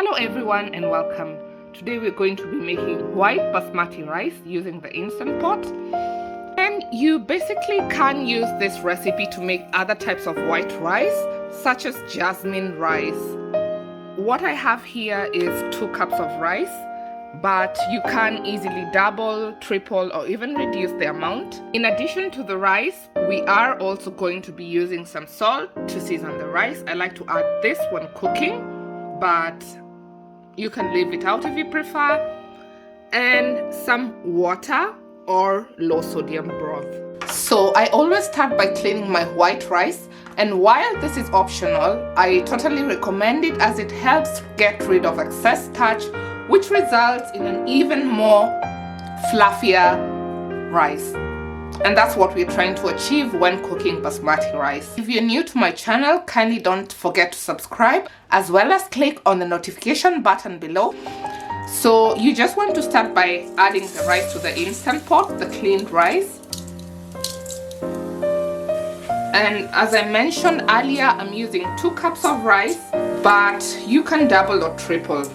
Hello everyone and welcome. Today we're going to be making white basmati rice using the Instant Pot. And you basically can use this recipe to make other types of white rice, such as jasmine rice. What I have here is 2 cups of rice, but you can easily double, triple, or even reduce the amount. In addition to the rice, we are also going to be using some salt to season the rice. I like to add this when cooking, but you can leave it out if you prefer, and some water or low sodium broth. So I always start by cleaning my white rice, and while this is optional, I totally recommend it as it helps get rid of excess starch, which results in an even more fluffier rice. And that's what we're trying to achieve when cooking basmati rice. If you're new to my channel, kindly don't forget to subscribe, as well as click on the notification button below. So you just want to start by adding the rice to the Instant Pot, the cleaned rice. And as I mentioned earlier, I'm using 2 cups of rice, but you can double or triple.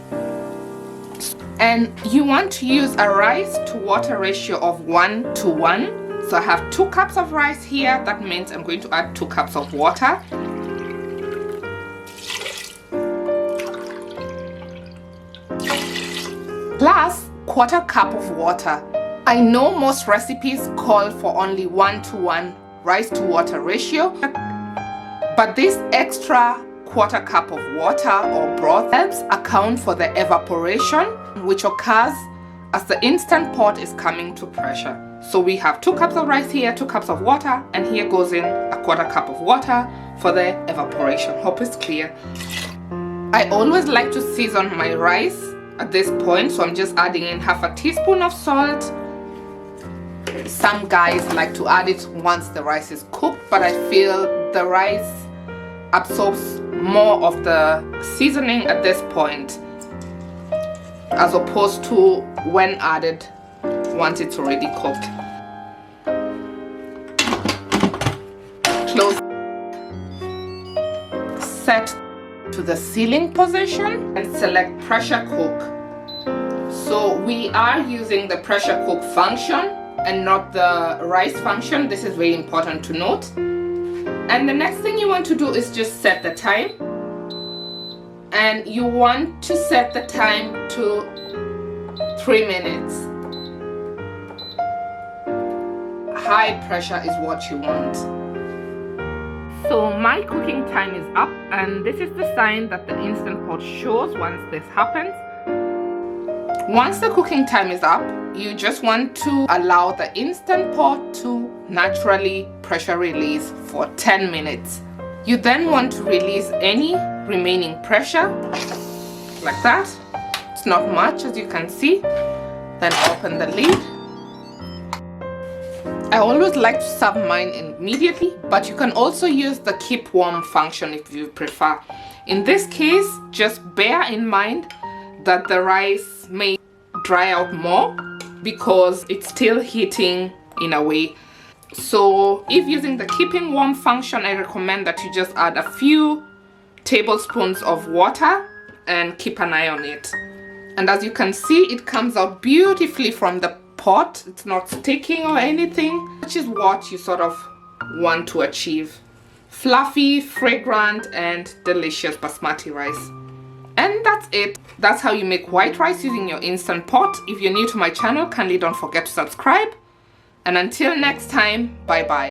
And you want to use a rice to water ratio of 1:1. So I have 2 cups of rice here. That means I'm going to add 2 cups of water. Plus 1/4 cup of water. I know most recipes call for only 1:1 rice to water ratio, but this extra 1/4 cup of water or broth helps account for the evaporation which occurs as the Instant Pot is coming to pressure. So we have 2 cups of rice here, 2 cups of water, and here goes in a 1/4 cup of water for the evaporation. Hope it's clear. I always like to season my rice at this point, so I'm just adding in 1/2 teaspoon of salt. Some guys like to add it once the rice is cooked, but I feel the rice absorbs more of the seasoning at this point as opposed to when added once it's already cooked. Close. Set to the sealing position and select pressure cook. So we are using the pressure cook function and not the rice function. This is very important to note. And the next thing you want to do is just set the time. And you want to set the time to 3 minutes. High pressure is what you want. So my cooking time is up, and this is the sign that the Instant Pot shows once this happens. Once the cooking time is up, you just want to allow the Instant Pot to naturally pressure release for 10 minutes. You then want to release any remaining pressure, like that. It's not much, as you can see. Then open the lid. I always like to serve mine immediately, but you can also use the keep warm function if you prefer. In this case, just bear in mind that the rice may dry out more because it's still heating in a way. So if using the keeping warm function, I recommend that you just add a few tablespoons of water and keep an eye on it. And as you can see, it comes out beautifully from the pot. It's not sticking or anything, which is what you sort of want to achieve. Fluffy, fragrant, and delicious basmati rice. And that's it. That's how you make white rice using your Instant Pot. If you're new to my channel, kindly don't forget to subscribe. And until next time, bye bye.